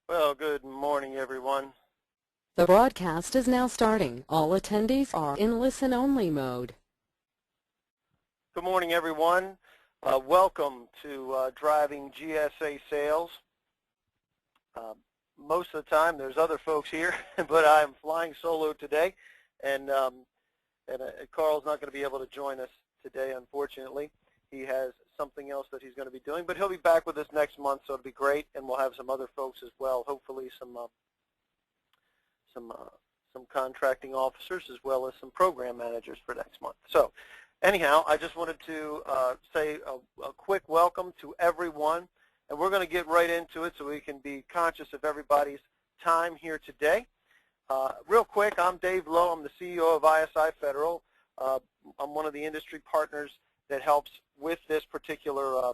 Well, good morning, everyone. The broadcast is now starting. All attendees are in listen-only mode. Good morning, everyone. Welcome to Driving GSA Sales. Most of the time, there's other folks here, but I'm flying solo today, and Carl's not going to be able to join us today, unfortunately. He has something else that he's going to be doing, but he'll be back with us next month, so it'll be great, and we'll have some other folks as well, hopefully some contracting officers as well as some program managers for next month. So anyhow, I just wanted to say a quick welcome to everyone, and we're going to get right into it so we can be conscious of everybody's time here today. Real quick, I'm Dave Lowe. I'm the CEO of ISI Federal. I'm one of the industry partners that helps with this particular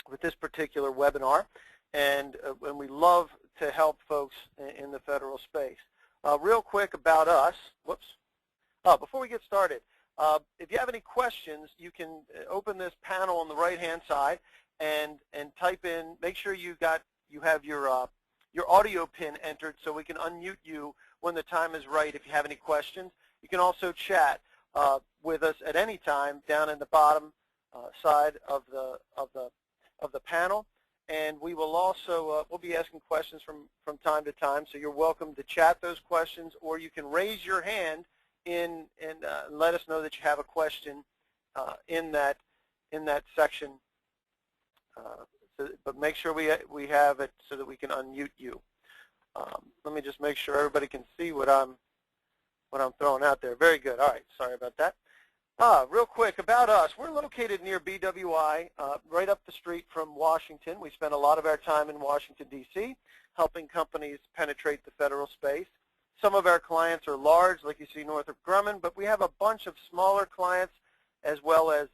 webinar, and we love to help folks in the federal space. Real quick about us. Before we get started, if you have any questions, you can open this panel on the right-hand side and type in. Make sure you have your audio pin entered so we can unmute you when the time is right. If you have any questions, you can also chat with us at any time down in the bottom side of the panel. And we will also we'll be asking questions from time to time, so you're welcome to chat those questions, or you can raise your hand and let us know that you have a question in that section. But make sure we have it so that we can unmute you. Let me just make sure everybody can see what I'm throwing out there. Very good. All right. Sorry about that. Real quick about us, we're located near BWI, right up the street from Washington. We spend a lot of our time in Washington, D.C., helping companies penetrate the federal space. Some of our clients are large, like you see Northrop Grumman, but we have a bunch of smaller clients as well as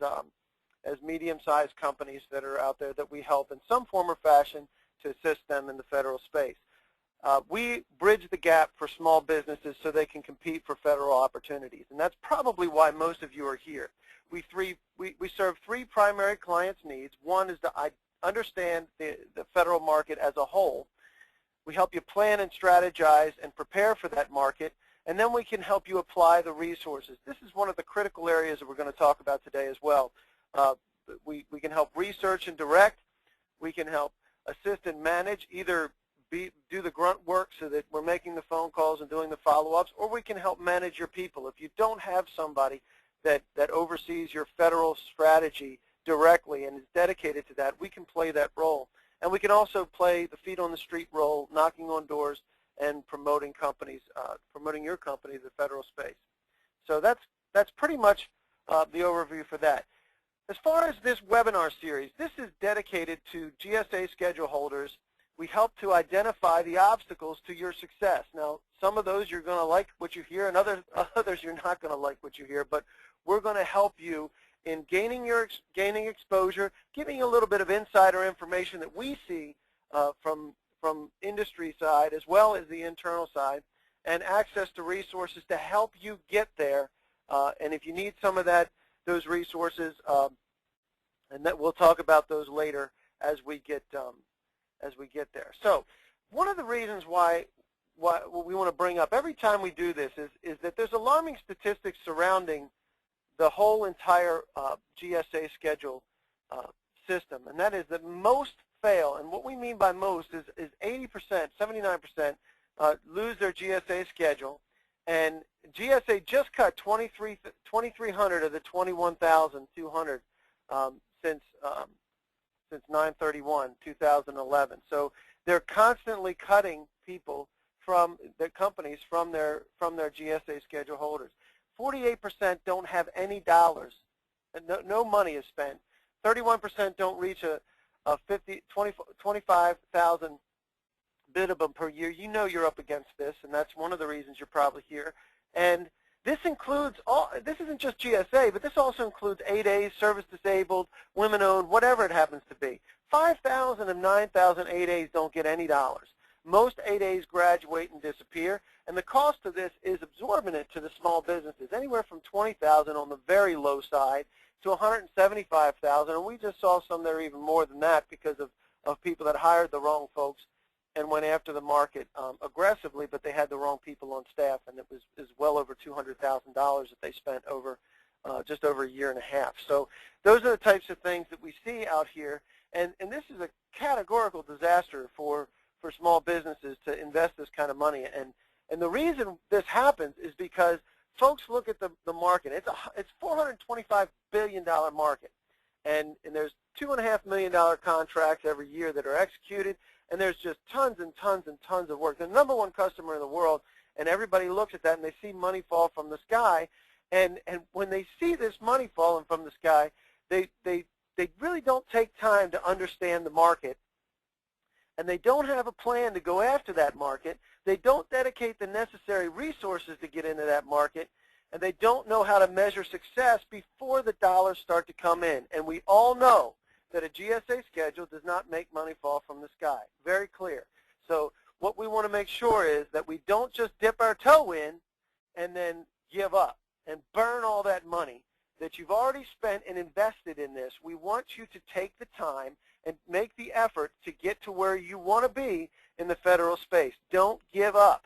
medium-sized companies that are out there that we help in some form or fashion to assist them in the federal space. We bridge the gap for small businesses so they can compete for federal opportunities, and that's probably why most of you are here. We serve three primary clients' needs. One is to understand the federal market as a whole. We help you plan and strategize and prepare for that market, and then we can help you apply the resources. This is one of the critical areas that we're going to talk about today as well. We can help research and direct. We can help assist and manage, either do the grunt work so that we're making the phone calls and doing the follow-ups, or we can help manage your people. If you don't have somebody that oversees your federal strategy directly and is dedicated to that, we can play that role. And we can also play the feet on the street role, knocking on doors and promoting companies, promoting your company to the federal space. So that's pretty much the overview for that. As far as this webinar series, this is dedicated to GSA schedule holders. We help to identify the obstacles to your success. Now, some of those you're going to like what you hear, and others you're not going to like what you hear, but we're going to help you in gaining exposure, giving you a little bit of insider information that we see from industry side as well as the internal side, and access to resources to help you get there. And if you need some of those resources, and that we'll talk about those later as we get there. So one of the reasons why we want to bring up every time we do this is that there's alarming statistics surrounding the whole entire GSA schedule system, and that is that most fail. And what we mean by most is 80%, 79% lose their GSA schedule, and GSA just cut 2,300 of the 21,200 since 9/31/2011. So they're constantly cutting people from the companies from their GSA schedule holders. 48% don't have any dollars, and no money is spent. 31% don't reach a 25,000 minimum per year. You know you're up against this, and that's one of the reasons you're probably here. And this includes this isn't just GSA, but this also includes 8As, service disabled, women-owned, whatever it happens to be. 5,000 of 9,000 8As don't get any dollars. Most 8As graduate and disappear, and the cost of this is exorbitant to the small businesses, anywhere from $20,000 on the very low side to $175,000, and we just saw some that are even more than that because of people that hired the wrong folks and went after the market aggressively, but they had the wrong people on staff, and it was well over $200,000 that they spent over just over a year and a half. So those are the types of things that we see out here, and this is a categorical disaster for small businesses to invest this kind of money. And the reason this happens is because folks look at the market. It's $425 billion market, and there's $2.5 million contracts every year that are executed, and there's just tons and tons and tons of work. The number one customer in the world, and everybody looks at that and they see money fall from the sky, and when they see this money falling from the sky, they really don't take time to understand the market, and they don't have a plan to go after that market. They don't dedicate the necessary resources to get into that market, and they don't know how to measure success before the dollars start to come in. And we all know that a GSA schedule does not make money fall from the sky. Very clear. So what we want to make sure is that we don't just dip our toe in and then give up and burn all that money that you've already spent and invested in this. We want you to take the time and make the effort to get to where you want to be in the federal space. Don't give up.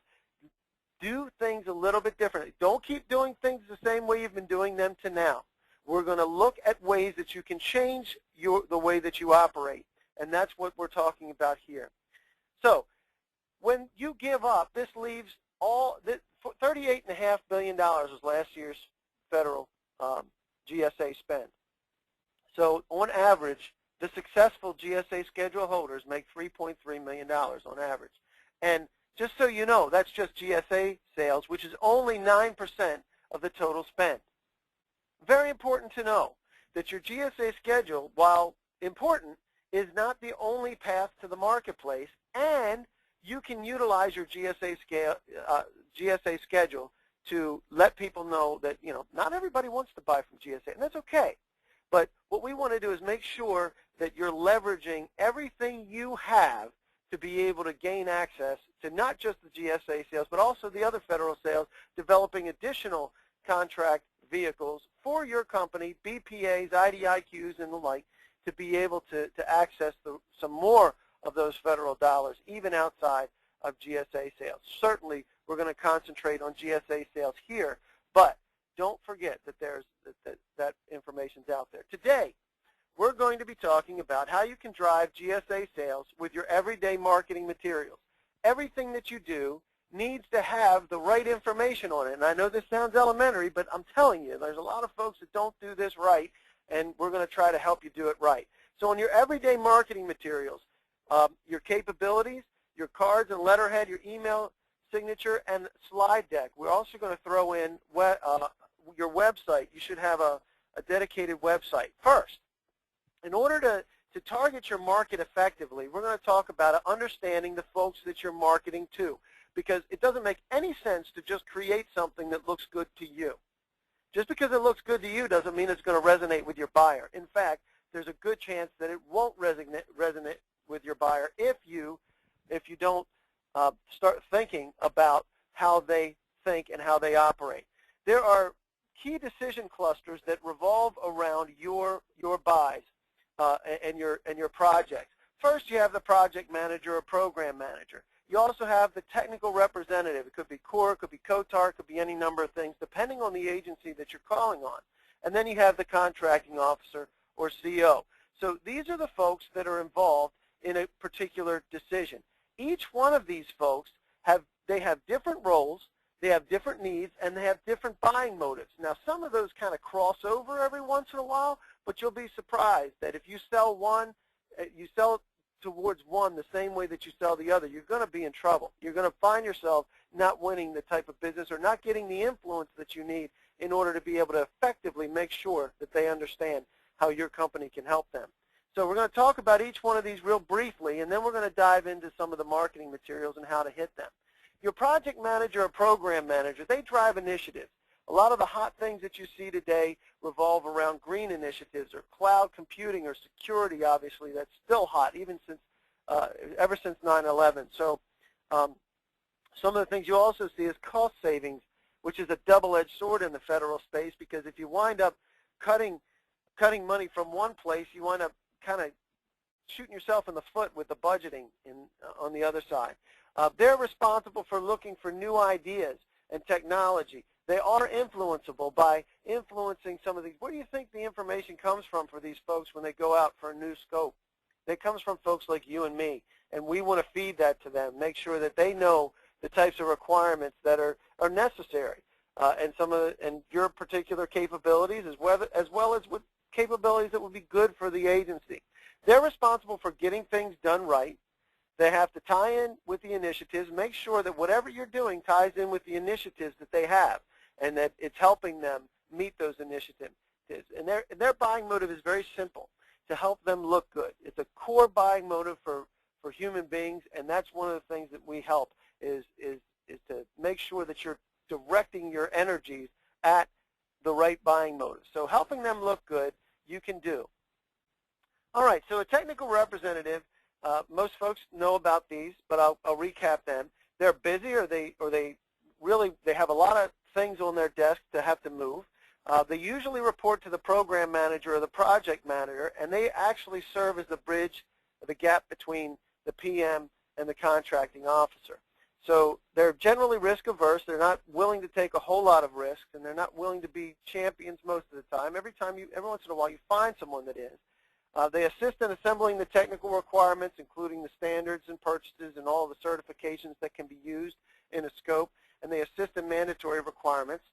Do things a little bit differently. Don't keep doing things the same way you've been doing them to now. We're going to look at ways that you can change the way that you operate, and that's what we're talking about here. So when you give up, this leaves $38.5 billion was last year's federal GSA spend. So on average, the successful GSA schedule holders make $3.3 million on average. And just so you know, that's just GSA sales, which is only 9% of the total spend. Very important to know that your GSA schedule, while important, is not the only path to the marketplace, and you can utilize your GSA schedule to let people know that, not everybody wants to buy from GSA, and that's okay. But what we want to do is make sure that you're leveraging everything you have to be able to gain access to not just the GSA sales, but also the other federal sales, developing additional contract vehicles for your company, BPAs, IDIQs, and the like, to be able to access some more of those federal dollars, even outside of GSA sales. Certainly, we're going to concentrate on GSA sales here, but don't forget that that information's out there. Today, we're going to be talking about how you can drive GSA sales with your everyday marketing materials. Everything that you do needs to have the right information on it. And I know this sounds elementary, but I'm telling you, there's a lot of folks that don't do this right, and we're going to try to help you do it right. So on your everyday marketing materials, your capabilities, your cards and letterhead, your email signature, and slide deck. We're also going to throw in your website. You should have a dedicated website. First, in order to target your market effectively, we're going to talk about understanding the folks that you're marketing to, because it doesn't make any sense to just create something that looks good to you. Just because it looks good to you doesn't mean it's going to resonate with your buyer. In fact, there's a good chance that it won't resonate with your buyer if you don't start thinking about how they think and how they operate. There are key decision clusters that revolve around your buys and your projects. First, you have the project manager or program manager. You also have the technical representative. It could be CORE, it could be COTAR, it could be any number of things, depending on the agency that you're calling on. And then you have the contracting officer or CO. So these are the folks that are involved in a particular decision. Each one of these folks have different roles, they have different needs, and they have different buying motives. Now, some of those kind of cross over every once in a while, but you'll be surprised that if you sell one, you sell towards one the same way that you sell the other, you're going to be in trouble. You're going to find yourself not winning the type of business or not getting the influence that you need in order to be able to effectively make sure that they understand how your company can help them. So we're going to talk about each one of these real briefly, and then we're going to dive into some of the marketing materials and how to hit them. Your project manager or program manager, they drive initiatives. A lot of the hot things that you see today revolve around green initiatives or cloud computing or security, obviously. That's still hot, even since ever since 9/11. So some of the things you also see is cost savings, which is a double-edged sword in the federal space, because if you wind up cutting money from one place, you wind up kind of shooting yourself in the foot with the budgeting on the other side. They're responsible for looking for new ideas and technology. They are influenceable by influencing some of these. Where do you think the information comes from for these folks when they go out for a new scope? It comes from folks like you and me, and we want to feed that to them, make sure that they know the types of requirements that are necessary, and your particular capabilities as well as with capabilities that would be good for the agency. They're responsible for getting things done right. They have to tie in with the initiatives, make sure that whatever you're doing ties in with the initiatives that they have, and that it's helping them meet those initiatives. And their buying motive is very simple, to help them look good. It's a core buying motive for human beings, and that's one of the things that we help is to make sure that you're directing your energies at the right buying motive. So helping them look good, you can do. All right, so a technical representative, most folks know about these, but I'll recap them. They're busy, or they have a lot of things on their desk to have to move. They usually report to the program manager or the project manager, and they actually serve as the bridge, the gap between the PM and the contracting officer. So they're generally risk averse. They're not willing to take a whole lot of risks, and they're not willing to be champions most of the time. Every once in a while, you find someone that is. They assist in assembling the technical requirements, including the standards and purchases and all the certifications that can be used in a scope, and they assist in mandatory requirements.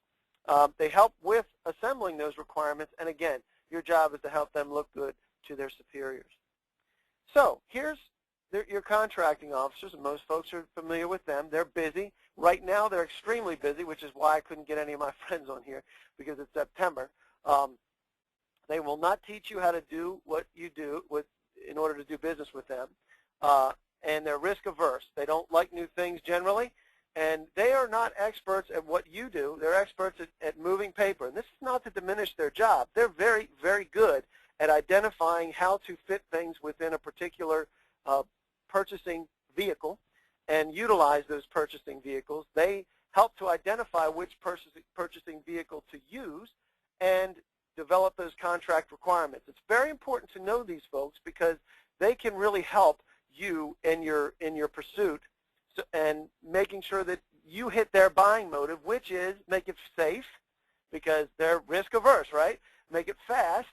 They help with assembling those requirements, and again, your job is to help them look good to their superiors. So here's your contracting officers, and most folks are familiar with them. They're busy. Right now, they're extremely busy, which is why I couldn't get any of my friends on here, because it's September. They will not teach you how to do what you do in order to do business with them, and they're risk averse. They don't like new things generally, and they are not experts at what you do. They're experts at moving paper, and this is not to diminish their job. They're very, very good at identifying how to fit things within a particular purchasing vehicle and utilize those purchasing vehicles. They help to identify which purchasing vehicle to use and develop those contract requirements. It's very important to know these folks because they can really help you in your pursuit and making sure that you hit their buying motive, which is make it safe, because they're risk averse, right? Make it fast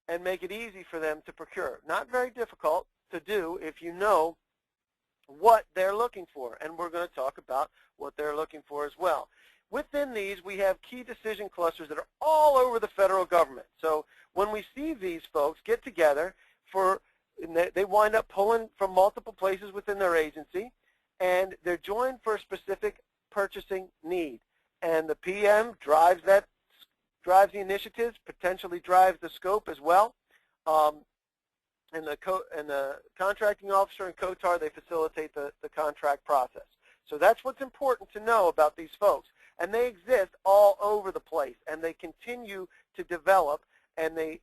and make it easy for them to procure. Not very difficult to do if you know what they're looking for, and we're going to talk about what they're looking for as well. Within these, we have key decision clusters that are all over the federal government. So when we see these folks get together, they wind up pulling from multiple places within their agency, and they're joined for a specific purchasing need. And the PM drives the initiatives, potentially drives the scope as well. And the contracting officer and COTAR, they facilitate the contract process. So that's what's important to know about these folks. And they exist all over the place, and they continue to develop, and they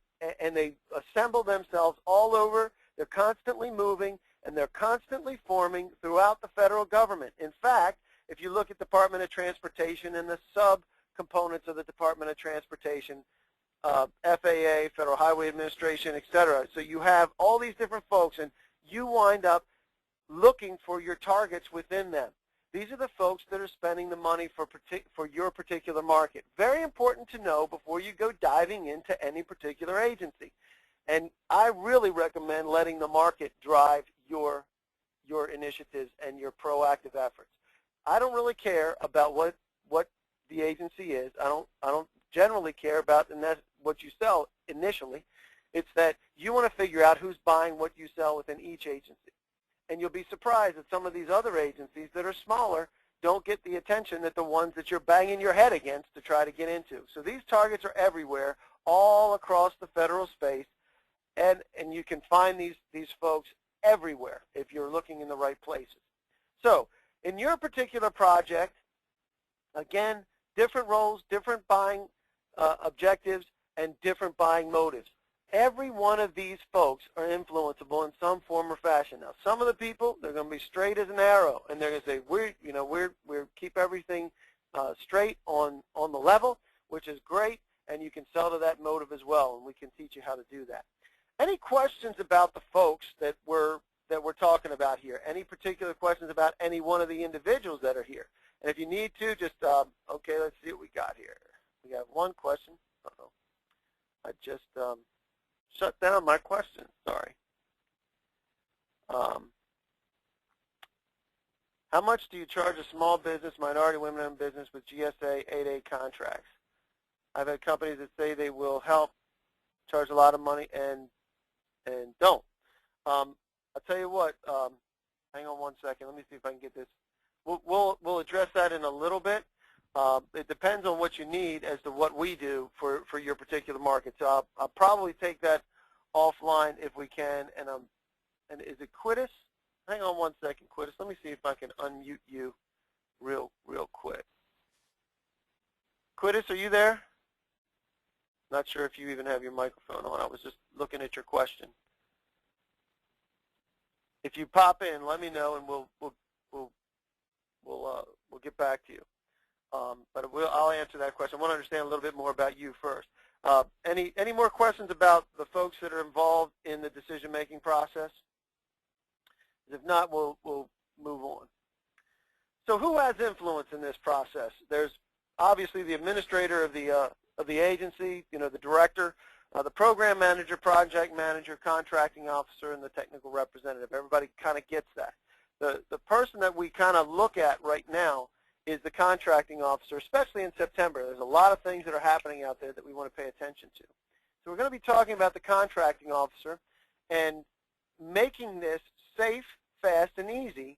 assemble themselves all over. They're constantly moving, and they're constantly forming throughout the federal government. In fact, if you look at Department of Transportation and the sub-components of the Department of Transportation, FAA, Federal Highway Administration, etc. So you have all these different folks, and you wind up looking for your targets within them. These are the folks that are spending the money for your particular market. Very important to know before you go diving into any particular agency. And I really recommend letting the market drive your initiatives and your proactive efforts. I don't really care about what the agency is. I don't generally care about what you sell initially. It's that you want to figure out who's buying what you sell within each agency. And you'll be surprised that some of these other agencies that are smaller don't get the attention that the ones that you're banging your head against to try to get into. So these targets are everywhere, all across the federal space, and you can find these folks everywhere if you're looking in the right places. So in your particular project, again, different roles, different buying objectives, and different buying motives. Every one of these folks are influenceable in some form or fashion. Now, some of the people, they're going to be straight as an arrow, and they're going to say, we keep everything straight on the level, which is great, and you can sell to that motive as well, and we can teach you how to do that. Any questions about the folks that we're talking about here? Any particular questions about any one of the individuals that are here? And if you need to, just, okay, let's see what we got here. We have one question. Uh-oh. I just shut down my question. Sorry. How much do you charge a small business, minority women-owned business with GSA 8A contracts? I've had companies that say they will help charge a lot of money and don't. I'll tell you what. Hang on one second. Let me see if I can get this. We'll address that in a little bit. It depends on what you need as to what we do for your particular market. So I'll probably take that offline if we can. And is it Quittis? Hang on one second, Quittis. Let me see if I can unmute you real quick. Quittis, are you there? Not sure if you even have your microphone on. I was just looking at your question. If you pop in, let me know, and we'll get back to you. But I'll answer that question. I want to understand a little bit more about you first. Any more questions about the folks that are involved in the decision-making process? If not, we'll move on. So who has influence in this process? There's obviously the administrator of the agency, the director, the program manager, project manager, contracting officer, and the technical representative. Everybody kind of gets that. The person that we kind of look at right now is the contracting officer, especially in September. There's a lot of things that are happening out there that we want to pay attention to. So we're going to be talking about the contracting officer and making this safe, fast, and easy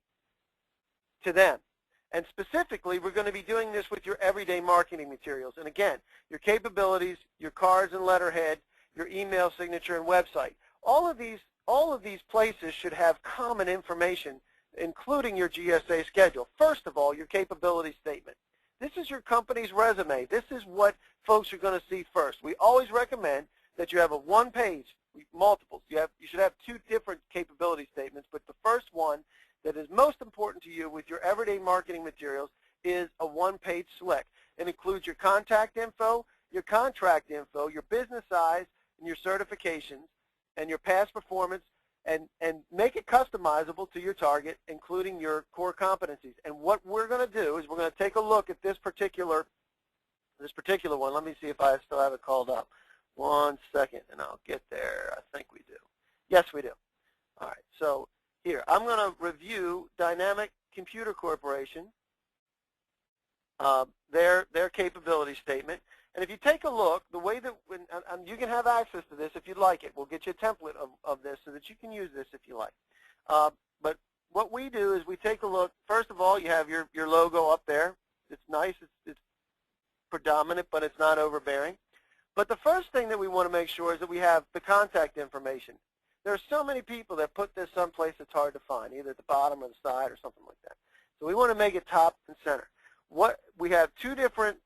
to them. And specifically, we're going to be doing this with your everyday marketing materials. And again, your capabilities, your cards and letterhead, your email signature and website. All of these places should have common information, including your GSA schedule. First of all, your capability statement. This is your company's resume. This is what folks are going to see first. We always recommend that you have a one-page, multiples. You should have two different capability statements, but the first one that is most important to you with your everyday marketing materials is a one-page slick. It includes your contact info, your contract info, your business size, and your certifications, and your past performance, and make it customizable to your target, including your core competencies. And what we're going to do is we're going to take a look at this particular one. Let me see if I still have it called up. One second, and I'll get there. I think we do. Yes, we do. All right. So here, I'm going to review Dynamic Computer Corporation, their capability statement. And if you take a look, the way that you can have access to this if you'd like it. We'll get you a template of this so that you can use this if you like. But what we do is we take a look. First of all, you have your logo up there. It's nice. It's predominant, but it's not overbearing. But the first thing that we want to make sure is that we have the contact information. There are so many people that put this someplace that's hard to find, either at the bottom or the side or something like that. So we want to make it top and center. We have two different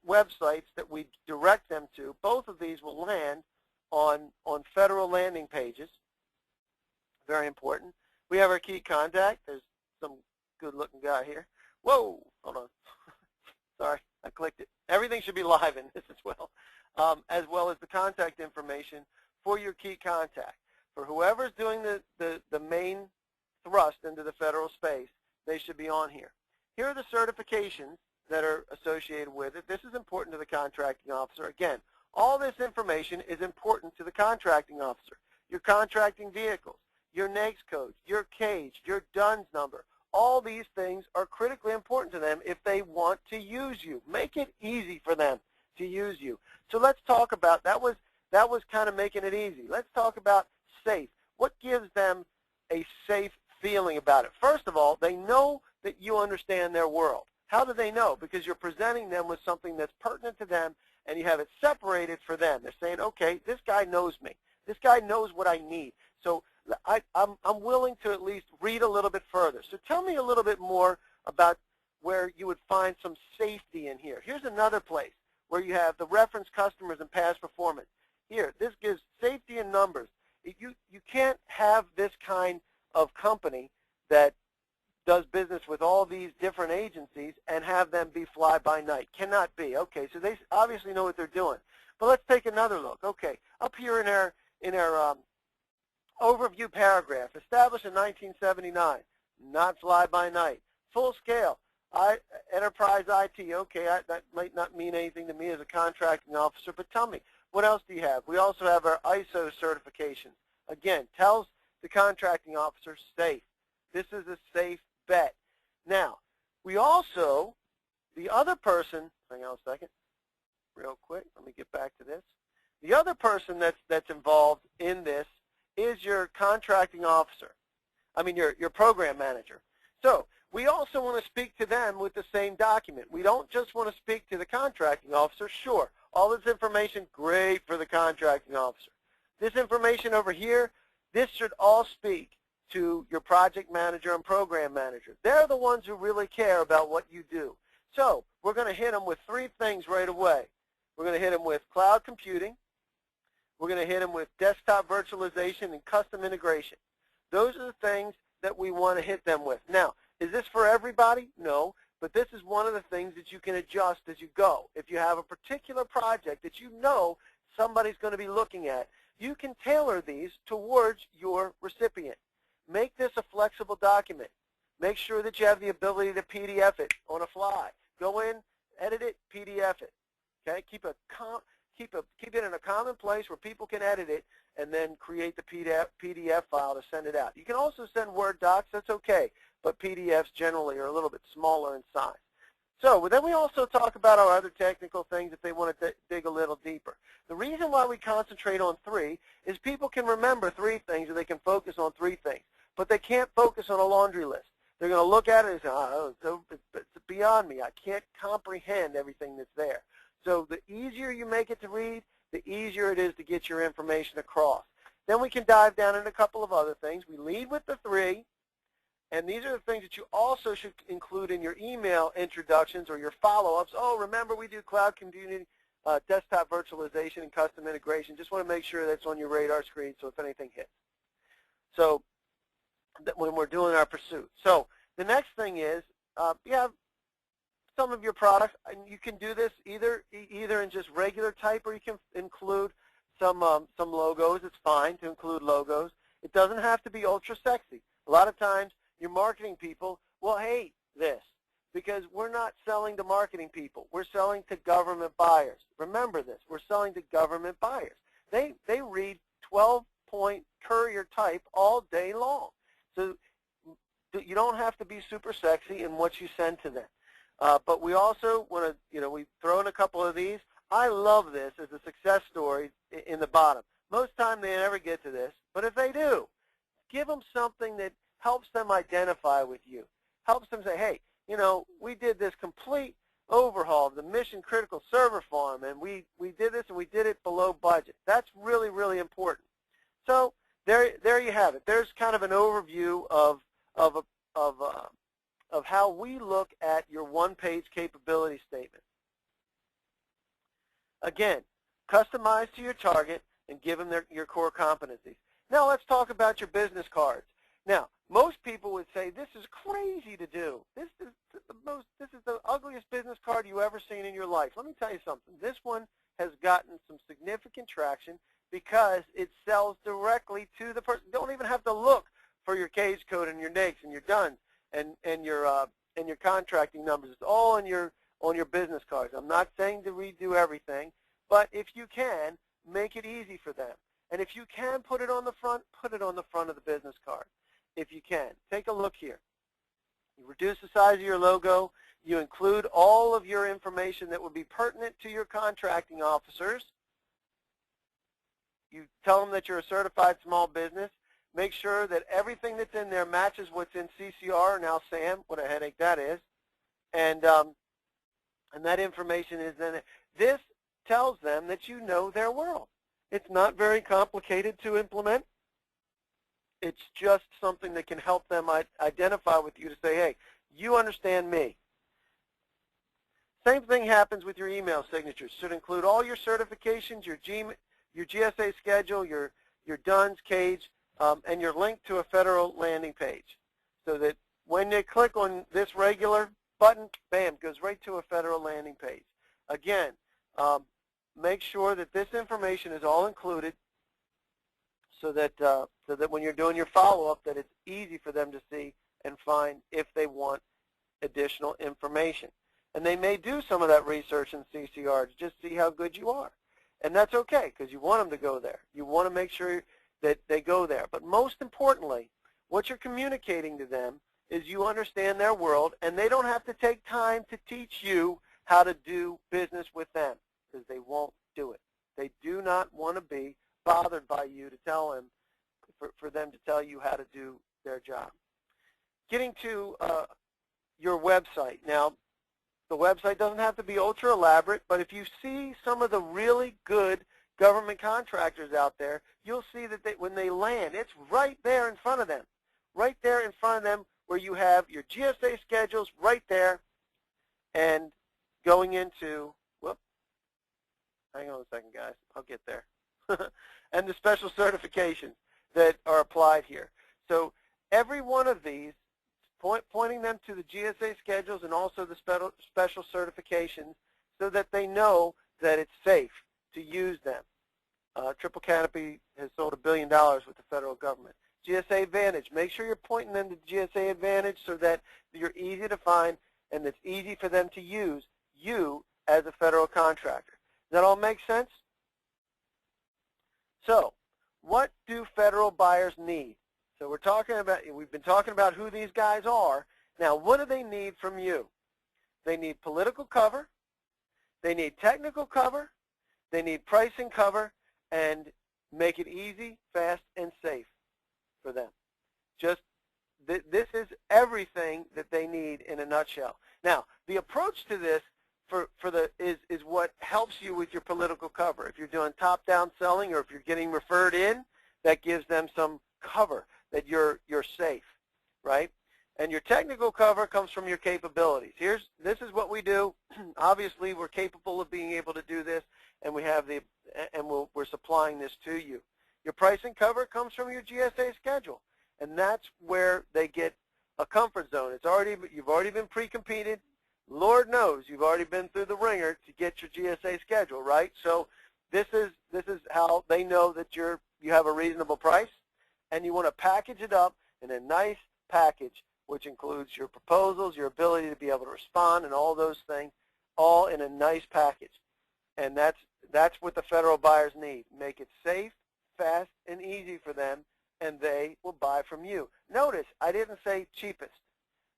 websites that we direct them to. Both of these will land on federal landing pages. Very important. We have our key contact. There's some good-looking guy here. Whoa, hold on. Sorry, I clicked it. Everything should be live in this as well as the contact information for your key contact. For whoever's doing the main thrust into the federal space, they should be on here. Here are the certifications that are associated with it. This is important to the contracting officer. Again, all this information is important to the contracting officer. Your contracting vehicles, your NAICS codes, your cage, your DUNS number, all these things are critically important to them if they want to use you. Make it easy for them to use you. So let's talk about, that was kind of making it easy. Let's talk about safe. What gives them a safe feeling about it? First of all, they know that you understand their world. How do they know? Because you're presenting them with something that's pertinent to them, and you have it separated for them. They're saying, okay, this guy knows me. This guy knows what I need. So I'm willing to at least read a little bit further. So tell me a little bit more about where you would find some safety in here. Here's another place where you have the reference customers and past performance. Here, this gives safety in numbers. You can't have this kind of company that does business with all these different agencies and have them be fly-by-night. Cannot be. Okay, so they obviously know what they're doing. But let's take another look. Okay, up here in our overview paragraph, established in 1979, not fly by night, full scale, enterprise IT. Okay, that might not mean anything to me as a contracting officer, but tell me, what else do you have? We also have our ISO certifications. Again, tells the contracting officer safe. This is a safe bet. Now, we also, the other person, hang on a second, real quick, let me get back to this. The other person that's involved in this is your contracting officer. I mean your program manager. So we also want to speak to them with the same document. We don't just want to speak to the contracting officer. Sure, all this information, great for the contracting officer. This information over here, this should all speak to your project manager and program manager. They're the ones who really care about what you do. So we're going to hit them with three things right away. We're going to hit them with cloud computing. We're going to hit them with desktop virtualization and custom integration. Those are the things that we want to hit them with. Now, is this for everybody? No, but this is one of the things that you can adjust as you go. If you have a particular project that you know somebody's going to be looking at, you can tailor these towards your recipient. Make this a flexible document. Make sure that you have the ability to PDF it on a fly. Go in, edit it, PDF it. Okay, keep it in a common place where people can edit it, and then create the PDF file to send it out. You can also send Word docs. That's okay, but PDFs generally are a little bit smaller in size. So then we also talk about our other technical things if they want to dig a little deeper. The reason why we concentrate on three is people can remember three things, or they can focus on three things, but they can't focus on a laundry list. They're going to look at it and say, oh, it's beyond me. I can't comprehend everything that's there. So the easier you make it to read, the easier it is to get your information across. Then we can dive down into a couple of other things. We lead with the three, and these are the things that you also should include in your email introductions or your follow-ups. Oh, remember we do cloud computing, desktop virtualization, and custom integration. Just want to make sure that's on your radar screen so if anything hits. So when we're doing our pursuit. So the next thing is you have some of your products, and you can do this either in just regular type, or you can include some logos. It's fine to include logos. It doesn't have to be ultra sexy. A lot of times your marketing people will hate this because we're not selling to marketing people. We're selling to government buyers. Remember this. We're selling to government buyers. They read 12-point courier type all day long. So you don't have to be super sexy in what you send to them. But we also want to, we throw in a couple of these. I love this as a success story in the bottom. Most time they never get to this, but if they do, give them something that helps them identify with you. Helps them say, hey, we did this complete overhaul of the mission-critical server farm, and we did this, and we did it below budget. That's really, really important. So there you have it. There's kind of an overview of how we look at your one-page capability statement. Again, customize to your target and give them your core competencies. Now let's talk about your business cards. Now, most people would say this is crazy to do. This is the ugliest business card you ever seen in your life. Let me tell you something. This one has gotten some significant traction because it sells directly to the person. You don't even have to look for your cage code and your NAICS and your DUNS and your contracting numbers. It's all on your business cards. I'm not saying to redo everything, but if you can, make it easy for them. And if you can put it on the front, put it on the front of the business card. If you can. Take a look here. You reduce the size of your logo. You include all of your information that would be pertinent to your contracting officers. You tell them that you're a certified small business. Make sure that everything that's in there matches what's in CCR, now SAM, what a headache that is. And that information is in it. This tells them that you know their world. It's not very complicated to implement. It's just something that can help them identify with you to say, hey, you understand me. Same thing happens with your email signatures. Should include all your certifications, your GSA schedule, your DUNS, CAGE, and your link to a federal landing page. So that when they click on this regular button, bam, goes right to a federal landing page. Again, make sure that this information is all included. so that when you're doing your follow-up, that it's easy for them to see and find if they want additional information. And they may do some of that research in CCR to just see how good you are. And that's okay, because you want them to go there. You want to make sure that they go there. But most importantly, what you're communicating to them is you understand their world, and they don't have to take time to teach you how to do business with them, because they won't do it. They do not want to be bothered by you to tell them, for them to tell you how to do their job. Getting to your website. Now, the website doesn't have to be ultra elaborate, but if you see some of the really good government contractors out there, you'll see that when they land, it's right there in front of them. Right there in front of them, where you have your GSA schedules right there, and going into, whoop, hang on a second, guys, I'll get there, and the special certifications that are applied here. So every one of these, pointing them to the GSA schedules and also the special certifications, so that they know that it's safe to use them. Triple Canopy has sold $1 billion with the federal government. GSA Advantage, make sure you're pointing them to GSA Advantage so that you're easy to find and it's easy for them to use you as a federal contractor. Does that all make sense? So, what do federal buyers need? So we've been talking about who these guys are. Now, what do they need from you? They need political cover, they need technical cover, they need pricing cover, and make it easy, fast, and safe for them. This is everything that they need in a nutshell. Now, the approach to this is what helps you with your political cover. If you're doing top-down selling or if you're getting referred in, that gives them some cover that you're safe, right? And your technical cover comes from your capabilities. This is what we do. Obviously, we're capable of being able to do this, and we're supplying this to you. Your pricing cover comes from your GSA schedule, and that's where they get a comfort zone. You've already been pre-competed. Lord knows you've already been through the ringer to get your GSA schedule, right? So this is how they know that you have a reasonable price, and you want to package it up in a nice package, which includes your proposals, your ability to be able to respond, and all those things, all in a nice package. And that's what the federal buyers need. Make it safe, fast, and easy for them, and they will buy from you. Notice, I didn't say cheapest.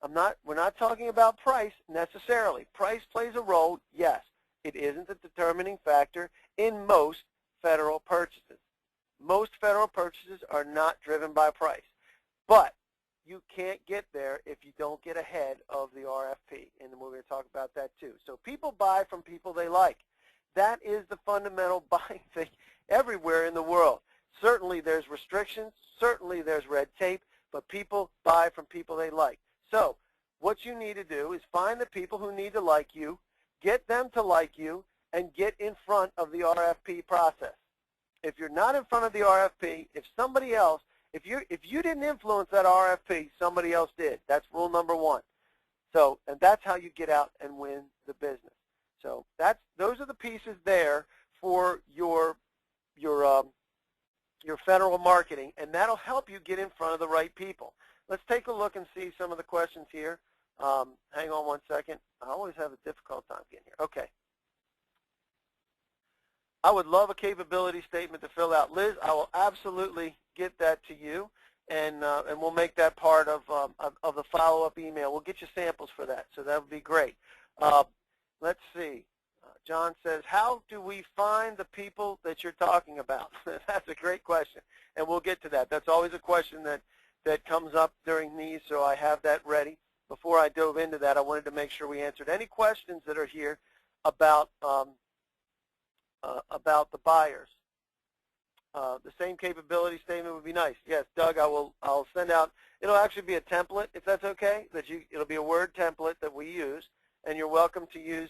We're not talking about price necessarily. Price plays a role, yes. It isn't the determining factor in most federal purchases. Most federal purchases are not driven by price. But you can't get there if you don't get ahead of the RFP, and we're going to talk about that too. So people buy from people they like. That is the fundamental buying thing everywhere in the world. Certainly there's restrictions, certainly there's red tape, but people buy from people they like. So what you need to do is find the people who need to like you, get them to like you, and get in front of the RFP process. If you're not in front of the RFP, if you didn't influence that RFP, somebody else did. That's rule number one. So, and that's how you get out and win the business. So those are the pieces there for your federal marketing, and that'll help you get in front of the right people. Let's take a look and see some of the questions here. Hang on one second. I always have a difficult time getting here. Okay. I would love a capability statement to fill out. Liz, I will absolutely get that to you, and we'll make that part of the follow-up email. We'll get you samples for that, so that would be great. Let's see. John says, how do we find the people that you're talking about? That's a great question, and we'll get to that. That's always a question that comes up during these, so I have that ready. Before I dove into that, I wanted to make sure we answered any questions that are here about the buyers. The same capability statement would be nice. Yes, Doug, I'll send out. It'll actually be a template, if that's okay. It'll be a Word template that we use, and you're welcome to use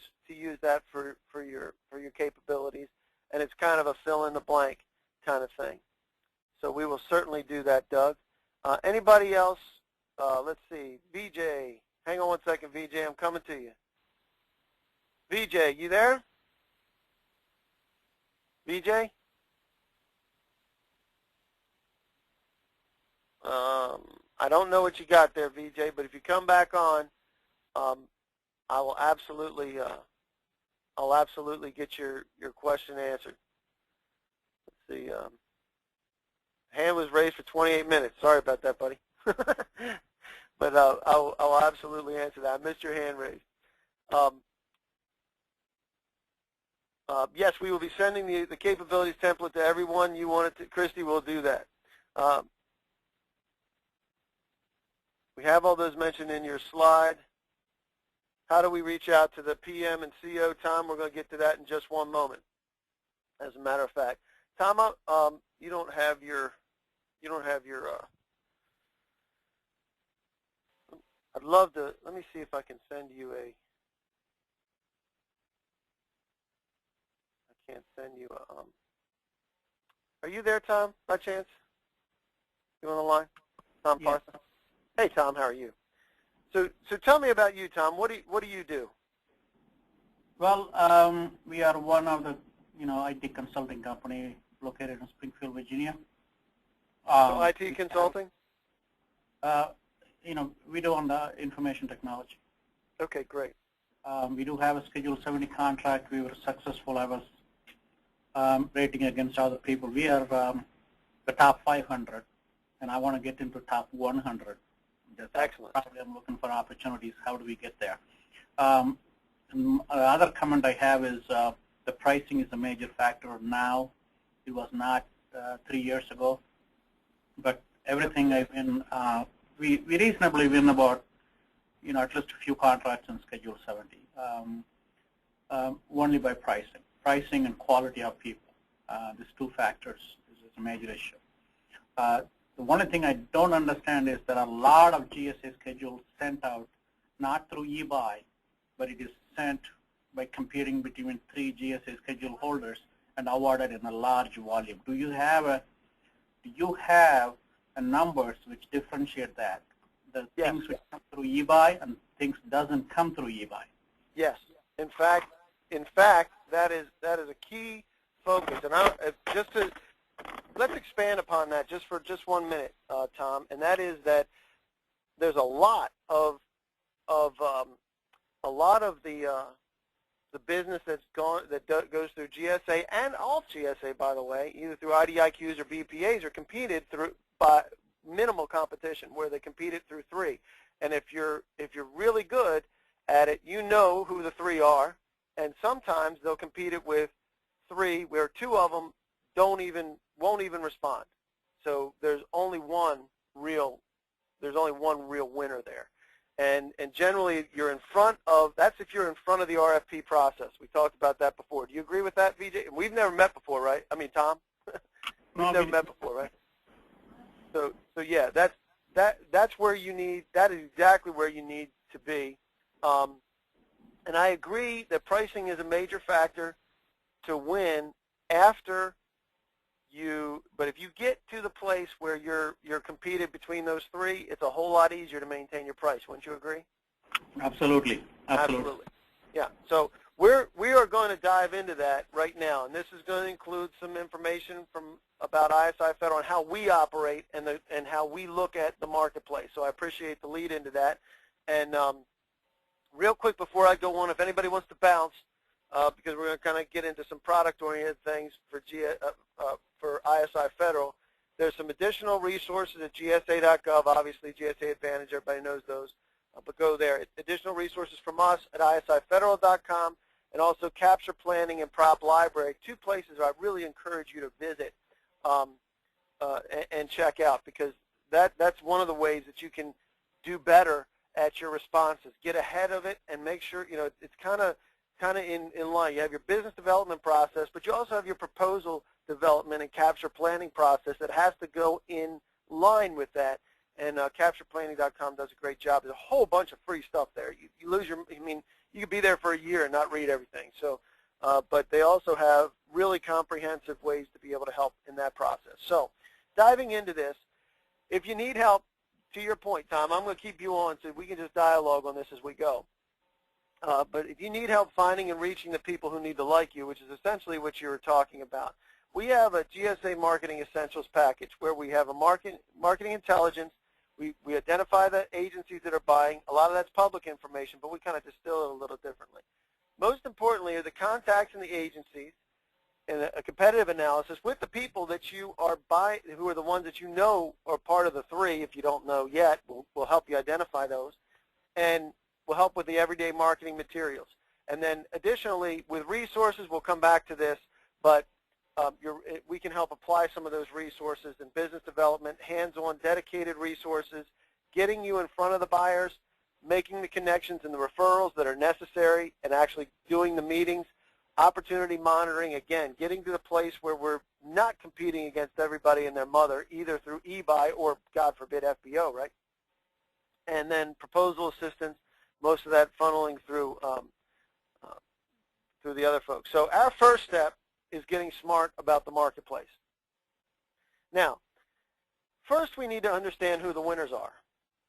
that for your capabilities. And it's kind of a fill in the blank kind of thing. So we will certainly do that, Doug. Anybody else? Let's see. VJ, hang on one second, VJ. I'm coming to you. VJ, you there? VJ? I don't know what you got there, VJ, but if you come back on, I will absolutely, I'll absolutely get your question answered. Let's see. Hand was raised for 28 minutes. Sorry about that, buddy. But I'll absolutely answer that. I missed your hand raised. Yes, we will be sending the capabilities template to everyone. You want it to, Christy will do that. We have all those mentioned in your slide. How do we reach out to the PM and CO? Tom, we're going to get to that in just one moment, as a matter of fact. Tom, you don't have your, I'd love to, let me see if I can send you I can't send you a, are you there, Tom, by chance? You on the line? Tom Yes. Parsons? Hey, Tom, how are you? So tell me about you, Tom. What do you do? Well, we are one of the, IT consulting company located in Springfield, Virginia. So IT consulting? We do on the information technology. Okay, great. We do have a Schedule 70 contract. We were successful. I was rating against other people. We are the top 500, and I want to get into top 100. Excellent. Probably I'm looking for opportunities. How do we get there? Another comment I have is the pricing is a major factor now. It was not 3 years ago. But everything I win, we reasonably win about, at least a few contracts in Schedule 70, only by pricing. Pricing and quality of people. These two factors is a major issue. The only thing I don't understand is there are a lot of GSA schedules sent out, not through eBuy, but it is sent by competing between 3 GSA schedule holders and awarded in a large volume. Do you have numbers which differentiate that? The Yes. things which come through eBuy and things doesn't come through eBuy. Yes. In fact, that is a key focus. And let's expand upon that just for 1 minute, Tom. And that is that there's a lot of the business that goes through GSA and off GSA, by the way, either through IDIQs or BPAs, are competed through by minimal competition, where they competed through 3. And if you're really good at it, you know who the 3 are, and sometimes they'll compete it with 3 where 2 of them won't even respond. So there's only one real winner there. And generally you're in front of, that's if you're in front of the RFP process. We talked about that before. Do you agree with that, VJ? We've never met before, right? I mean, Tom? We've never met before, right? So yeah, that's where you need, that is exactly where you need to be. And I agree that pricing is a major factor to win after but if you get to the place where you're competed between those 3, it's a whole lot easier to maintain your price. Wouldn't you agree? Absolutely. Absolutely. Yeah. So we are going to dive into that right now, and this is going to include some information about ISI Federal and how we operate and how we look at the marketplace. So I appreciate the lead into that. And real quick before I go on, if anybody wants to bounce, because we're going to kind of get into some product-oriented things for ISI Federal. There's some additional resources at GSA.gov, obviously GSA Advantage, everybody knows those, but go there. Additional resources from us at ISIFederal.com, and also Capture Planning and Prop Library, 2 places I really encourage you to visit and check out, because that's one of the ways that you can do better at your responses. Get ahead of it and make sure, it's kind of in line. You have your business development process, but you also have your proposal development and capture planning process that has to go in line with that. And CapturePlanning.com does a great job. There's a whole bunch of free stuff there. You lose your, you could be there for a year and not read everything. So, but they also have really comprehensive ways to be able to help in that process. So, diving into this, if you need help, to your point, Tom, I'm going to keep you on so we can just dialogue on this as we go. But if you need help finding and reaching the people who need to like you, which is essentially what you were talking about, we have a GSA Marketing Essentials package where we have a marketing intelligence. We identify the agencies that are buying. A lot of that's public information, but we kind of distill it a little differently. Most importantly are the contacts in the agencies and a competitive analysis with the people that you are buying, who are the ones that you know are part of the three. If you don't know yet, we'll help you identify those, and we'll help with the everyday marketing materials. And then additionally, with resources, we'll come back to this, but we can help apply some of those resources in business development, hands-on dedicated resources, getting you in front of the buyers, making the connections and the referrals that are necessary, and actually doing the meetings, opportunity monitoring, again, getting to the place where we're not competing against everybody and their mother, either through eBuy or, God forbid, FBO, right? And then proposal assistance, most of that funneling through the other folks. So our first step is getting smart about the marketplace. Now, first we need to understand who the winners are.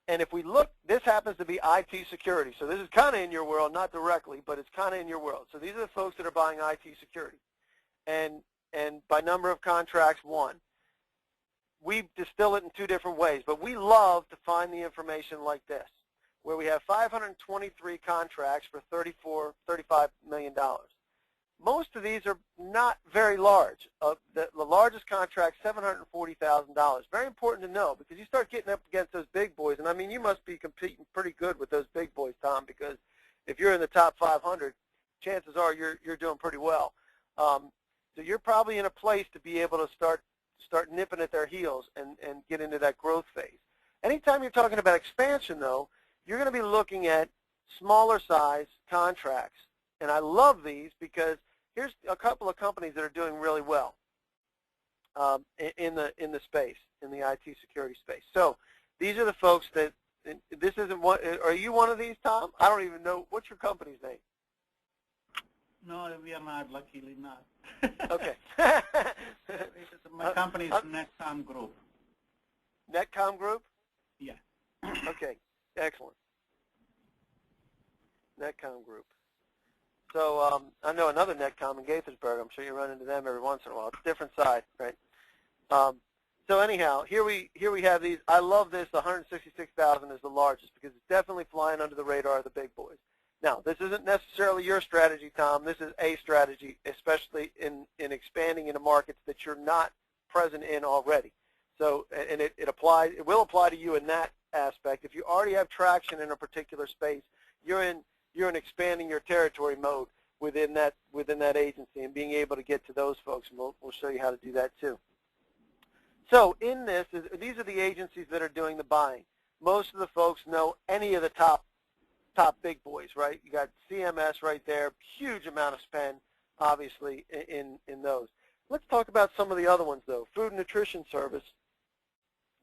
And if we look, this happens to be IT security. So this is kind of in your world, not directly, but it's kind of in your world. So these are the folks that are buying IT security. And by number of contracts, one. We distill it in two different ways, but we love to find the information like this, where we have 523 contracts for $35 million. Most of these are not very large. The largest contract, $740,000. Very important to know, because you start getting up against those big boys, and I mean, you must be competing pretty good with those big boys, Tom, because if you're in the top 500, chances are you're doing pretty well. So you're probably in a place to be able to start nipping at their heels and get into that growth phase. Anytime you're talking about expansion, though, you're going to be looking at smaller size contracts. And I love these because here's a couple of companies that are doing really well in the space, in the IT security space. So these are the folks that, this isn't one, are you one of these, Tom? I don't even know. What's your company's name? No, we are not, luckily not. Okay. My company is Netcom Group. Netcom Group? Yeah. Okay, excellent. Netcom Group. So I know another Netcom in Gaithersburg. I'm sure you run into them every once in a while. It's a different side, right? So anyhow, here we have these. I love this. The 166,000 is the largest because it's definitely flying under the radar of the big boys. Now, this isn't necessarily your strategy, Tom. This is a strategy, especially in expanding into markets that you're not present in already. So, and it will apply to you in that aspect. If you already have traction in a particular space, you're in expanding your territory mode within that agency and being able to get to those folks, and we'll show you how to do that too. So in this, these are the agencies that are doing the buying. Most of the folks know any of the top big boys, right? You got CMS right there, huge amount of spend, obviously, in those. Let's talk about some of the other ones, though. Food and Nutrition Service,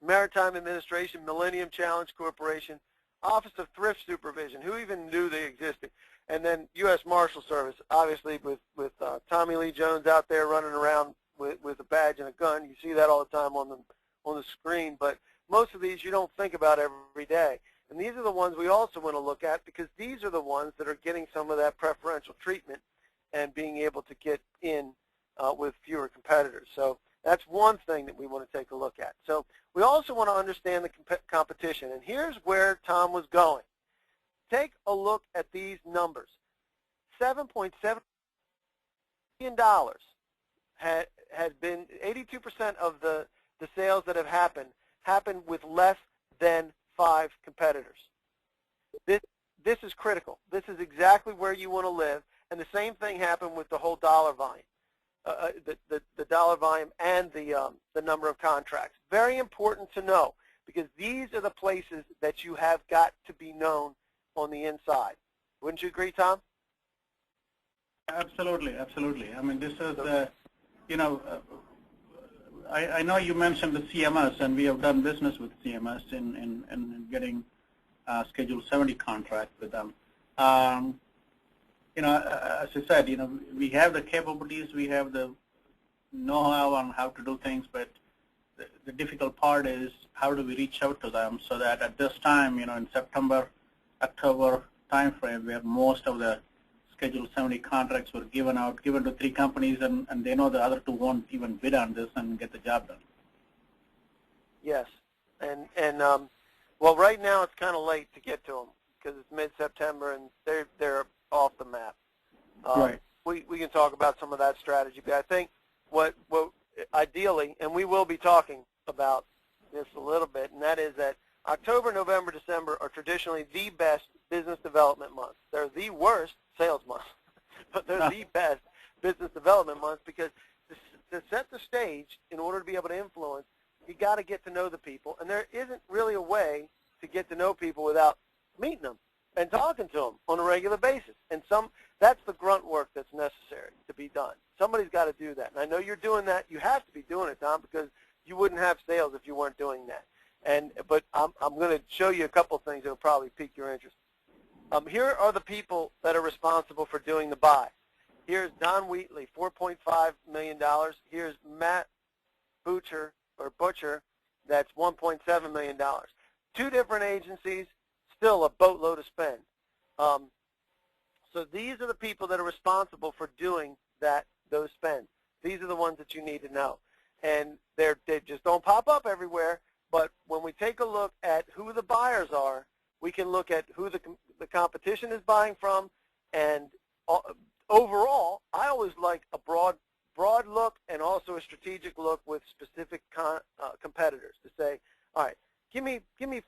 Maritime Administration, Millennium Challenge Corporation, Office of Thrift Supervision, who even knew they existed, and then U.S. Marshal Service, obviously with Tommy Lee Jones out there running around with a badge and a gun. You see that all the time on the screen, but most of these you don't think about every day. And these are the ones we also want to look at because these are the ones that are getting some of that preferential treatment and being able to get in with fewer competitors. So that's one thing that we want to take a look at. So we also want to understand the competition. And here's where Tom was going. Take a look at these numbers. $7.7 billion had been 82% of the sales that have happened with less than 5 competitors. This is critical. This is exactly where you want to live. And the same thing happened with the whole dollar volume. The dollar volume and the number of contracts. Very important to know because these are the places that you have got to be known on the inside. Wouldn't you agree, Tom? Absolutely, absolutely. I mean, this is, I know you mentioned the CMS, and we have done business with CMS in getting Schedule 70 contract with them. As I said, we have the capabilities, we have the know-how on how to do things, but the difficult part is how do we reach out to them so that at this time, in September, October timeframe, where most of the Schedule 70 contracts were given to 3 companies, and they know the other 2 won't even bid on this and get the job done. Yes, and well, right now it's kind of late to get to them because it's mid-September and they're off the map. Right. We can talk about some of that strategy, but I think what ideally, and we will be talking about this a little bit, and that is that October, November, December are traditionally the best business development months. They're the worst sales months, but they're the best business development months because to set the stage in order to be able to influence, you got to get to know the people, and there isn't really a way to get to know people without meeting them and talking to them on a regular basis. And that's the grunt work that's necessary to be done. Somebody's got to do that. And I know you're doing that. You have to be doing it, Tom, because you wouldn't have sales if you weren't doing that. But I'm going to show you a couple of things that will probably pique your interest. Here are the people that are responsible for doing the buy. Here's Don Wheatley, $4.5 million. Here's Matt Butcher, that's $1.7 million. 2 different agencies, still a boatload of spend. So these are the people that are responsible for doing those spends. These are the ones that you need to know. And they just don't pop up everywhere, but when we take a look at who the buyers are, we can look at who the competition is buying from, and overall, I always like a broad look and also a strategic look with specific competitors to say, all right, give me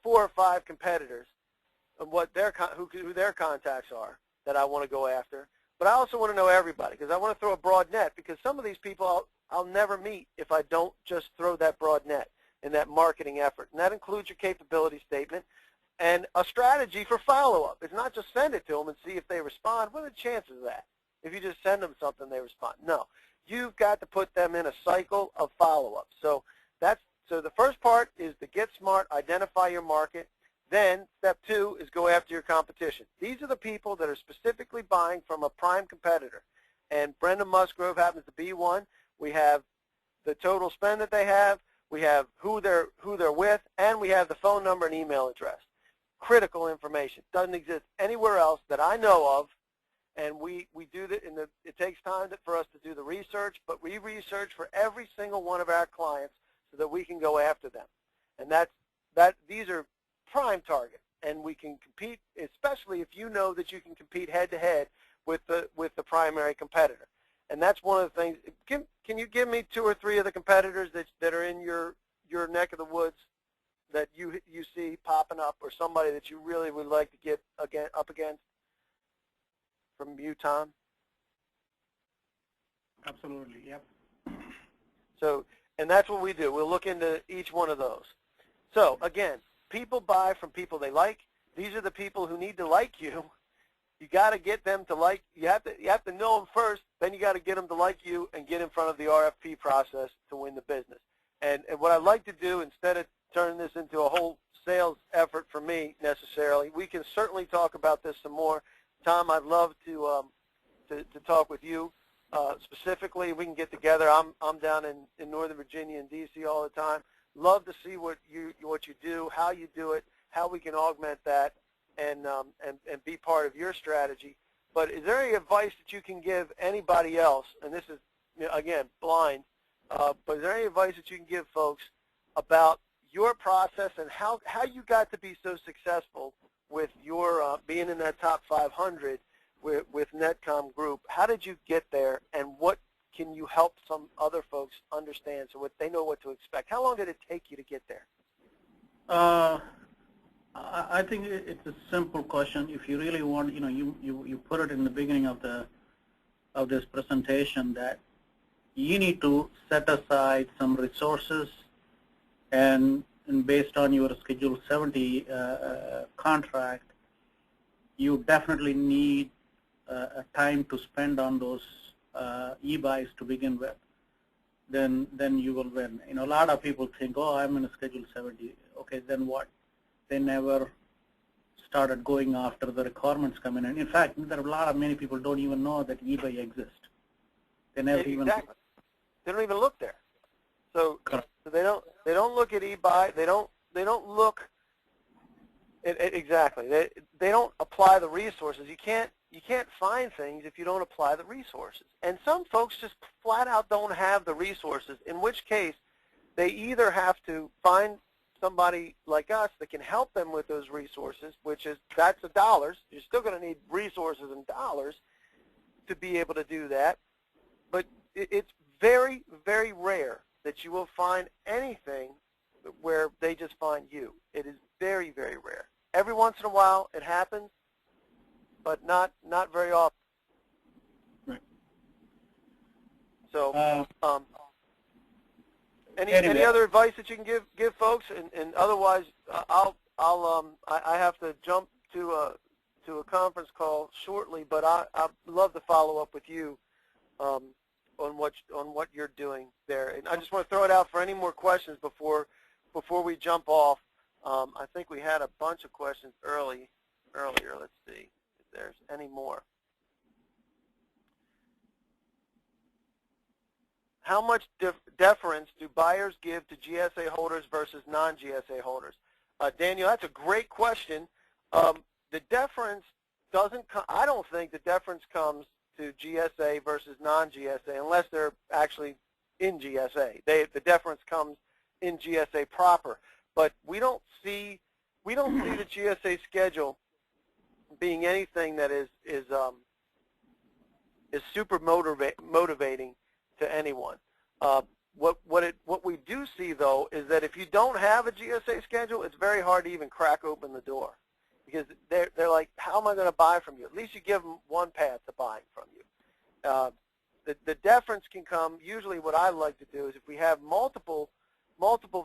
4 or 5 competitors and who their contacts are that I want to go after. But I also want to know everybody because I want to throw a broad net because some of these people I'll never meet if I don't just throw that broad net in that marketing effort. And that includes your capability statement and a strategy for follow-up. It's not just send it to them and see if they respond. What are the chances of that? If you just send them something, they respond. No. You've got to put them in a cycle of follow-up. So the first part is to get smart, identify your market. Then step 2 is go after your competition. These are the people that are specifically buying from a prime competitor. And Brendan Musgrove happens to be one. We have the total spend that they have. We have who they're with, and we have the phone number and email address. Critical information. Doesn't exist anywhere else that I know of. And we do that it takes time for us to do the research, but we research for every single one of our clients so that we can go after them. And these are prime targets, and we can compete, especially if you know that you can compete head-to-head with the primary competitor. And that's one of the things. Can you give me 2 or 3 of the competitors that are in your neck of the woods that you see popping up, or somebody that you really would like to get up against? From you, Tom? Absolutely, yep. So, and that's what we do. We'll look into each one of those. So, again, people buy from people they like. These are the people who need to like you. You got to get them to like. You have to know them first. Then you got to get them to like you and get in front of the RFP process to win the business. And what I'd like to do, instead of turning this into a whole sales effort for me necessarily, we can certainly talk about this some more. Tom, I'd love to talk with you specifically. We can get together. I'm down in Northern Virginia and D.C. all the time. Love to see what you do, how you do it, how we can augment that, and be part of your strategy. But is there any advice that you can give anybody else? And this is, again, blind. But is there any advice that you can give folks about your process and how you got to be so successful with your being in that top 500 with Netcom Group? How did you get there, and what can you help some other folks understand so they know what to expect? How long did it take you to get there? I think it's a simple question. If you really want, you put it in the beginning of this presentation that you need to set aside some resources, and based on your Schedule 70 contract, you definitely need a time to spend on those e-buys to begin with. Then you will win. A lot of people think, oh, I'm in a Schedule 70. Okay, then what? They never started going after the requirements coming in. In fact, many people don't even know that e-buy exists. They never even. Exactly. They don't even look there. So they don't look at e-buy. They don't look exactly. They don't apply the resources. You you can't find things if you don't apply the resources. And some folks just flat out don't have the resources, in which case they either have to find somebody like us that can help them with those resources, that's the dollars. You're still going to need resources and dollars to be able to do that. But it's very, very rare that you will find anything where they just find you. It is very, very rare. Every once in a while it happens, but not very often. Right. So any other advice that you can give folks? And otherwise, I have to jump to a conference call shortly, but I'd love to follow up with you on what you're doing there. And I just want to throw it out for any more questions before we jump off. I think we had a bunch of questions earlier. Let's see if there's any more. How much deference do buyers give to GSA holders versus non-GSA holders? Daniel, that's a great question. The deference doesn't come, I don't think the deference comes to GSA versus non-GSA unless they're actually in GSA. The deference comes in GSA proper. But we don't see the GSA schedule being anything that is super motivating to anyone. What we do see, though, is that if you don't have a GSA schedule, it's very hard to even crack open the door, because they're like, how am I going to buy from you? At least you give them one path to buying from you. The deference can come. Usually, what I like to do is if we have multiple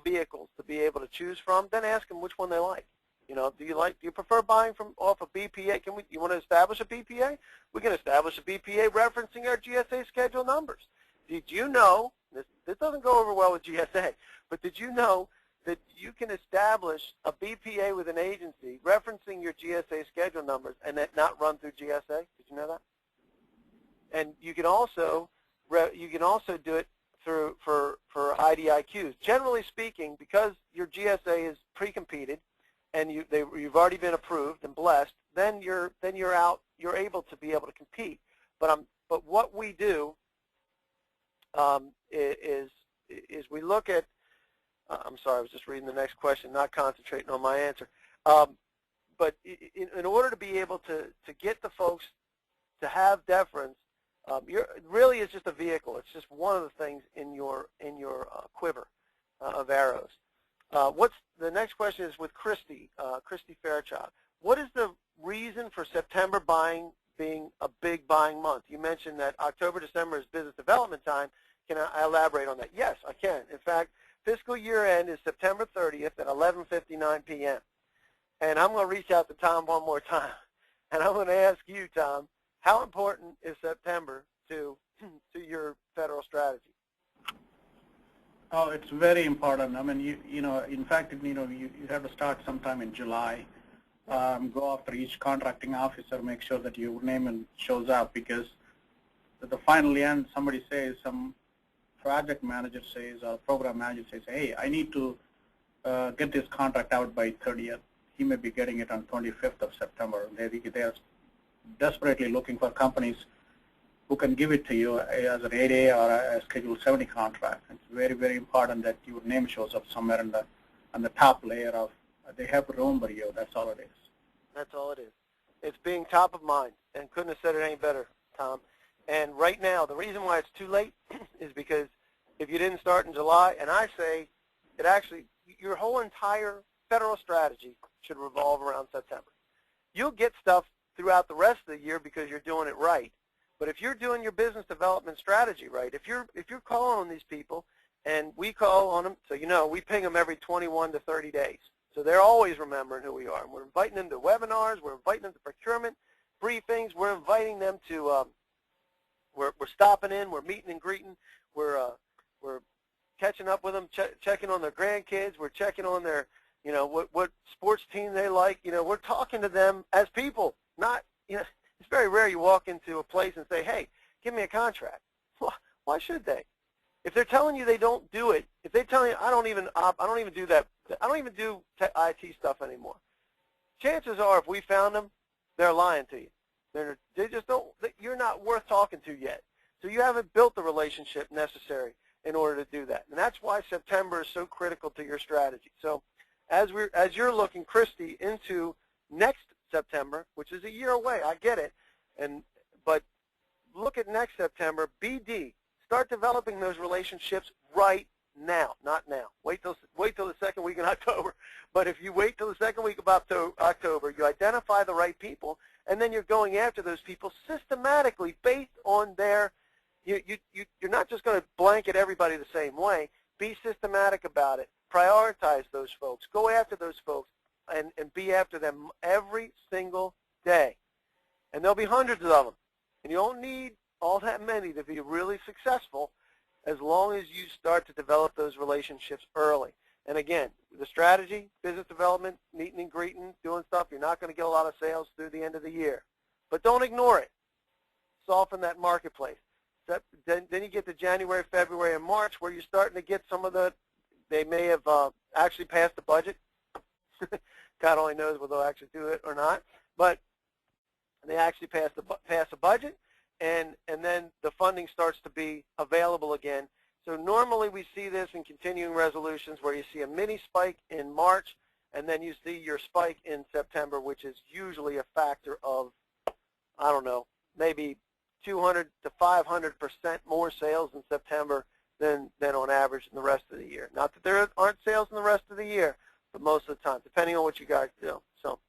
vehicles to be able to choose from, then ask them which one they like. You know, do you prefer buying off a BPA? You want to establish a BPA? We can establish a BPA referencing our GSA schedule numbers. Did you know, this doesn't go over well with GSA, but did you know that you can establish a BPA with an agency referencing your GSA schedule numbers and that not run through GSA? Did you know that? And you can also do it for IDIQs. Generally speaking, because your GSA is pre-competed and you've already been approved and blessed, then you're out. You're able to be able to compete. But what we do is we look at. I'm sorry, I was just reading the next question, not concentrating on my answer. But in order to be able to get the folks to have deference, it really is just a vehicle. It's just one of the things in your quiver of arrows. What's the next question is with Christy Fairchild. What is the reason for September buying being a big buying month? You mentioned that October, December is business development time. Can I elaborate on that? Yes, I can. In fact, fiscal year end is September 30th at 11:59 p.m. And I'm going to reach out to Tom one more time, and I'm going to ask you, Tom, how important is September to your federal strategy? Oh, it's very important. I mean, you know, in fact, you have to start sometime in July. Go after each contracting officer, make sure that your name shows up, because at the final end, somebody says, some project manager says, or program manager says, hey, I need to get this contract out by 30th. He may be getting it on 25th of September. They're desperately looking for companies who can give it to you as an 8A or a Schedule 70 contract. It's very, very important that your name shows up somewhere on the top layer of, they have to remember you. That's all it is. That's all it is. It's being top of mind, and couldn't have said it any better, Tom. And right now, the reason why it's too late is because if you didn't start in July, and I say it actually, your whole entire federal strategy should revolve around September. You'll get stuff throughout the rest of the year because you're doing it right. But if you're doing your business development strategy right, if you're calling on these people, and we call on them, so you know, we ping them every 21 to 30 days. So they're always remembering who we are. And we're inviting them to webinars. We're inviting them to procurement briefings. We're inviting them to, we're stopping in. We're meeting and greeting. We're catching up with them, checking on their grandkids. We're checking on their, you know, what sports team they like. You know, we're talking to them as people, not, you know, it's very rare you walk into a place and say, hey, give me a contract. Why should they? If they're telling you they don't do it, if they tell you I don't even do that, I don't even do IT stuff anymore, chances are if we found them, they're lying to you. They just don't. You're not worth talking to yet. So you haven't built the relationship necessary in order to do that. And that's why September is so critical to your strategy. So as you're looking, Christy, into next September, which is a year away, I get it, but look at next September, BD. Start developing those relationships right now, not now. Wait till the second week in October. But if you wait till the second week of October, you identify the right people, and then you're going after those people systematically based on their. You're not just going to blanket everybody the same way. Be systematic about it. Prioritize those folks. Go after those folks, and be after them every single day. And there'll be hundreds of them. And you don't need all that many to be really successful, as long as you start to develop those relationships early. And again, the strategy, business development, meeting and greeting, doing stuff, you're not going to get a lot of sales through the end of the year. But don't ignore it. Soften that marketplace. Then you get to January, February, and March, where you're starting to get some of they may have actually passed the budget. God only knows whether they'll actually do it or not. But they actually pass the budget, and then the funding starts to be available again. So normally we see this in continuing resolutions, where you see a mini spike in March, and then you see your spike in September, which is usually a factor of, I don't know, maybe 200 to 500% more sales in September than on average in the rest of the year. Not that there aren't sales in the rest of the year, but most of the time, depending on what you guys do. So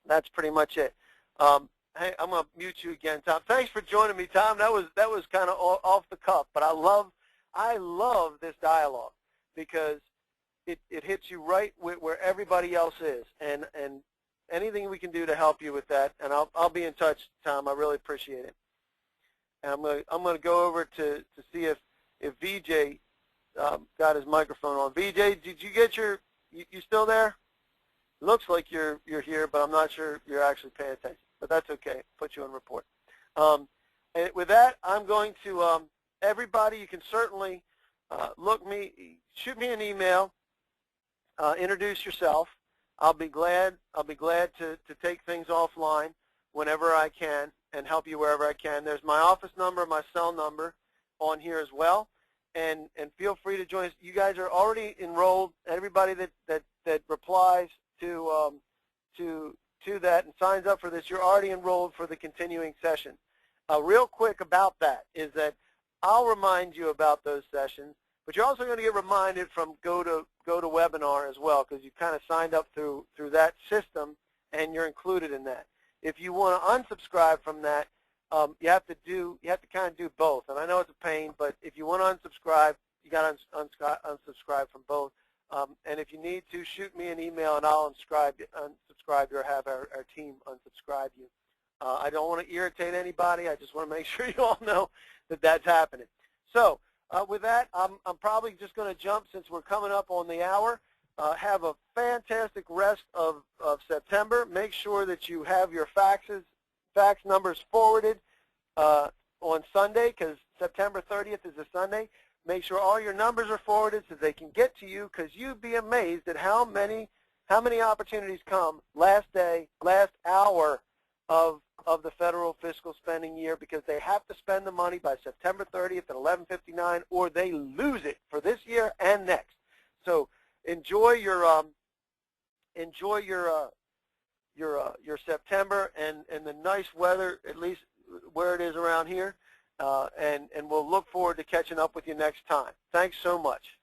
that's pretty much it. Hey, I'm going to mute you again, Tom. Thanks for joining me, Tom. That was kind of off the cuff, but I love this dialogue, because it hits you right where everybody else is, and anything we can do to help you with that, and I'll be in touch, Tom. I really appreciate it. And I'm going to go over to see if VJ got his microphone on. VJ, did you get you still there? Looks like you're here, but I'm not sure you're actually paying attention. But that's okay. Put you on report. And with that, I'm going to everybody. You can certainly shoot me an email, introduce yourself. I'll be glad to take things offline whenever I can and help you wherever I can. There's my office number, my cell number on here as well, and feel free to join us. You guys are already enrolled. Everybody that replies to that and signs up for this, you're already enrolled for the continuing session. Real quick about that is that I'll remind you about those sessions, but you're also going to get reminded from GoToWebinar as well, because you kind of signed up through that system, and you're included in that. If you want to unsubscribe from that, you have to kind of do both. And I know it's a pain, but if you want to unsubscribe, you got to unsubscribe from both. And if you need to, shoot me an email, and I'll unsubscribe you or have our team unsubscribe you. I don't want to irritate anybody. I just want to make sure you all know that that's happening. So with that, I'm probably just going to jump, since we're coming up on the hour. Have a fantastic rest of September. Make sure that you have your fax numbers forwarded on Sunday, because September 30th is a Sunday. Make sure all your numbers are forwarded so they can get to you, because you'd be amazed at how many opportunities come last day, last hour of the federal fiscal spending year, because they have to spend the money by September 30th at 11:59, or they lose it for this year and next. So enjoy your September and the nice weather, at least where it is around here, and we'll look forward to catching up with you next time. Thanks so much.